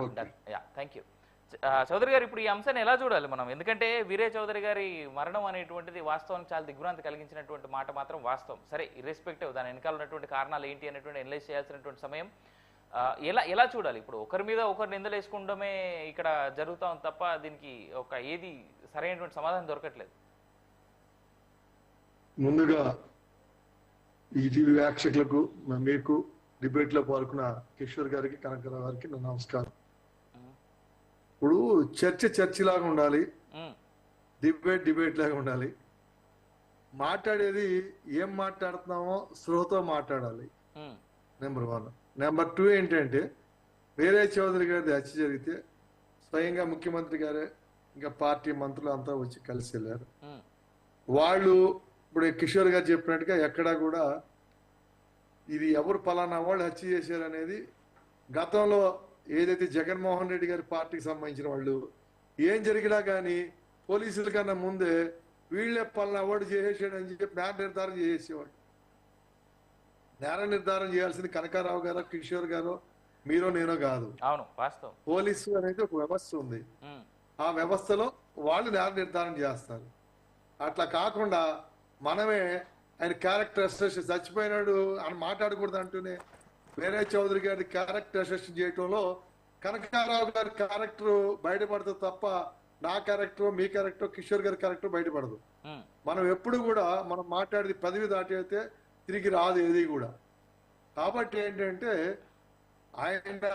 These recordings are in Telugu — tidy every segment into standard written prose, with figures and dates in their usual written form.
Okay. Done. Ya, thank you. Chowdary garu, ఇప్పుడు ఈ అంశాన్ని ఎలా చూడాలి మనం? ఎందుకంటే వీరే చౌదరి గారి మరణం అనేటువంటిది వాస్తవానికి చాలా దిగ్భ్రాంతి కలిగించినటువంటి మాట మాత్రం వాస్తవం. సరే, ఇర్రెస్పెక్టివ్ దాని వెనకాల ఉన్నటువంటి కారణాలు ఏంటి అనేటువంటి అనలైజ్ చేయాల్సినటువంటి సమయం. ఎలా ఎలా చూడాలి? ఇప్పుడు ఒకరి మీద ఒకరు నిందలు వేసుకోవడమే ఇక్కడ జరుగుతా ఉంది తప్ప దీనికి ఒక ఏది సరైనటువంటి సమాధానం దొరకట్లేదు. ముందుగా ఈటీవీ వీక్షకులకు మీకు డిబేట్ లో పాల్గొన్న కిషోర్ గారికి కనకరావు గారికి నా నమస్కారం. ఇప్పుడు చర్చ లాగా ఉండాలి, డిబేట్ లాగా ఉండాలి. మాట్లాడేది ఏం మాట్లాడుతున్నామో స్లోతో మాట్లాడాలి, నెంబర్ 1. నెంబర్ 2 ఏంటంటే, వేరే చౌదరి గారిది హత్య జరిగితే స్వయంగా ముఖ్యమంత్రి గారే ఇంకా పార్టీ మంత్రులు అంతా వచ్చి కలిసి వెళ్ళారు. వాళ్ళు ఇప్పుడు కిషోర్ గారు చెప్పినట్టుగా ఎక్కడా కూడా ఇది ఎవరు పలానా వాళ్ళు హత్య చేశారు అనేది, గతంలో ఏదైతే జగన్మోహన్ రెడ్డి గారి పార్టీకి సంబంధించిన వాళ్ళు ఏం జరిగినా కానీ పోలీసుల కన్నా ముందే వీళ్ళే పలానా వాడు చేసేసాడు అని చెప్పి నేర నిర్ధారణ చేసేవాడు. నేర నిర్ధారణ చేయాల్సింది కనకారావు గారో కిషోర్ గారో మీరో నేనో కాదు. అవును, వాస్తవం. పోలీసు అనేది ఒక వ్యవస్థ ఉంది, ఆ వ్యవస్థలో వాళ్ళు నేర నిర్ధారణ చేస్తారు. అట్లా కాకుండా మనమే ఆయన క్యారెక్టర్ అసెషన్ చచ్చిపోయినాడు అని మాట్లాడకూడదు అంటూనే వేరే చౌదరి గారి క్యారెక్టర్ అసెషన్ చేయటంలో కనకారావు గారి క్యారెక్టర్ బయటపడుతుంది తప్ప నా క్యారెక్టర్, మీ క్యారెక్టర్, కిషోర్ గారి క్యారెక్టర్ బయటపడదు. మనం ఎప్పుడు కూడా మనం మాట్లాడేది పదవి దాటి అయితే తిరిగి రాదు ఏది కూడా. కాబట్టి ఏంటంటే ఆయన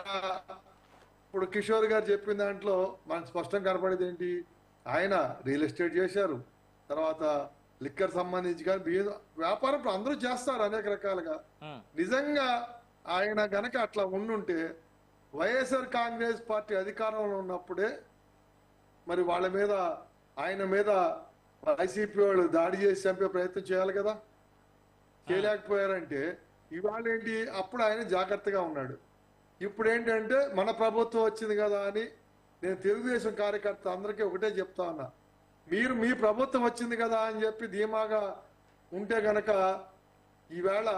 ఇప్పుడు కిషోర్ గారు చెప్పిన దాంట్లో మనకు స్పష్టంగా కనపడేది ఏంటి, ఆయన రియల్ ఎస్టేట్ చేశారు, తర్వాత లిక్కర్ సంబంధించి కానీ వ్యాపారం ఇప్పుడు అందరూ చేస్తారు అనేక రకాలుగా. నిజంగా ఆయన గనక అట్లా ఉండుంటే వైఎస్ఆర్ కాంగ్రెస్ పార్టీ అధికారంలో ఉన్నప్పుడే మరి వాళ్ళ మీద, ఆయన మీద వైసీపీ వాళ్ళు దాడి చేసి చంపే ప్రయత్నం చేయాలి కదా. చేయలేకపోయారంటే ఇవాళ ఏంటి, అప్పుడు ఆయన జాగ్రత్తగా ఉన్నాడు. ఇప్పుడు ఏంటంటే మన ప్రభుత్వం వచ్చింది కదా అని నేను తెలుగుదేశం కార్యకర్త అందరికీ ఒకటే చెప్తా ఉన్నా, మీరు మీ ప్రభుత్వం వచ్చింది కదా అని చెప్పి ధీమాగా ఉంటే గనక ఈవేళ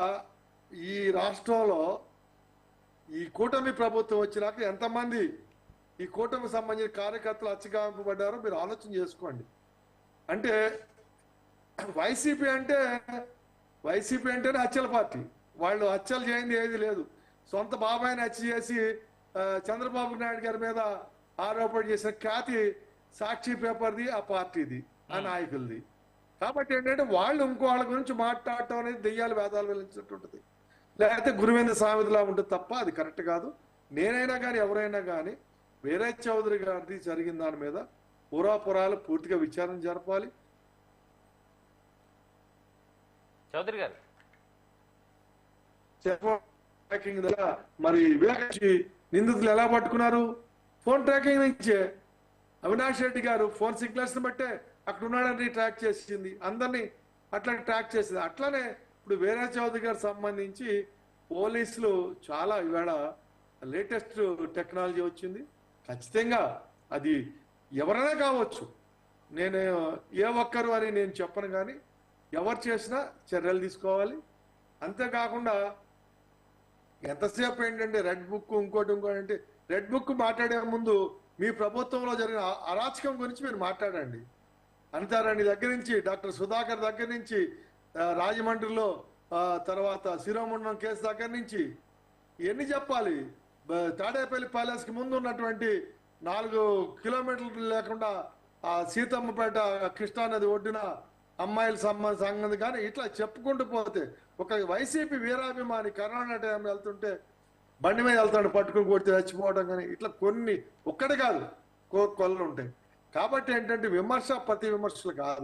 ఈ రాష్ట్రంలో ఈ కూటమి ప్రభుత్వం వచ్చినాక ఎంతమంది ఈ కూటమికి సంబంధించిన కార్యకర్తలు అచ్చగాంపబడ్డారో మీరు ఆలోచన చేసుకోండి. అంటే వైసీపీ అంటేనే హత్యల పార్టీ. వాళ్ళు హత్యలు చేయింది ఏది లేదు. సొంత బాబాయిని హత్య చేసి చంద్రబాబు నాయుడు గారి మీద ఆరోపణ చేసిన ఖ్యాతి సాక్షి పేపర్ది, ఆ పార్టీది, ఆ నాయకులది. కాబట్టి ఏంటంటే వాళ్ళు ఇంకో వాళ్ళ గురించి మాట్లాడటం అనేది దెయ్యాలు వేదాలు వెలించినట్టుంటుంది, లేకపోతే గురువేంద్ర సామెతలా ఉంటుంది తప్ప అది కరెక్ట్ కాదు. నేనైనా కానీ ఎవరైనా కానీ వేరే చౌదరి గారిది జరిగిన దాని మీద పురాపురాలు పూర్తిగా విచారణ జరపాలి. చౌదరి గారు ట్రాకింగ్ మరి నిందితులు ఎలా పట్టుకున్నారు? ఫోన్ ట్రాకింగ్ నుంచే. అవినాష్ రెడ్డి గారు ఫోన్ సిగ్నల్స్ బట్టే అక్కడ ఉన్నాడని ట్రాక్ చేసింది, అందరినీ అట్లా ట్రాక్ చేసింది. అట్లానే ఇప్పుడు వేరే చౌదరి గారికి సంబంధించి పోలీసులు చాలా ఇవాళ లేటెస్ట్ టెక్నాలజీ వచ్చింది. ఖచ్చితంగా అది ఎవరైనా కావచ్చు, నేను ఏ ఒక్కరు అని నేను చెప్పను, కానీ ఎవరు చేసినా చర్యలు తీసుకోవాలి. అంతేకాకుండా ఎంతసేపు ఏంటంటే రెడ్ బుక్ ఇంకోటి అంటే, రెడ్ బుక్ మాట్లాడే ముందు మీ ప్రభుత్వంలో జరిగిన అరాచకం గురించి మీరు మాట్లాడండి. అనితారాణి దగ్గర నుంచి, డాక్టర్ సుధాకర్ దగ్గర నుంచి, రాజమండ్రిలో తర్వాత శిరోమండలం కేసు దగ్గర నుంచి ఇవన్నీ చెప్పాలి. తాడేపల్లి ప్యాలెస్కి ముందు ఉన్నటువంటి 4 కిలోమీటర్లు లేకుండా ఆ సీతమ్మపేట కృష్ణానది ఒడ్డున అమ్మాయిల సంగతి కానీ ఇట్లా చెప్పుకుంటూ పోతే ఒక వైసీపీ వీరాభిమాని కరోనా టైం వెళ్తుంటే బండి మీద వెళ్తాడు, పట్టుకుని కొడితే చచ్చిపోవడం కానీ ఇట్లా కొన్ని ఒక్కటి కాదు కొల్లు ఉంటాయి. కాబట్టి ఏంటంటే విమర్శ ప్రతి విమర్శలు కాదు.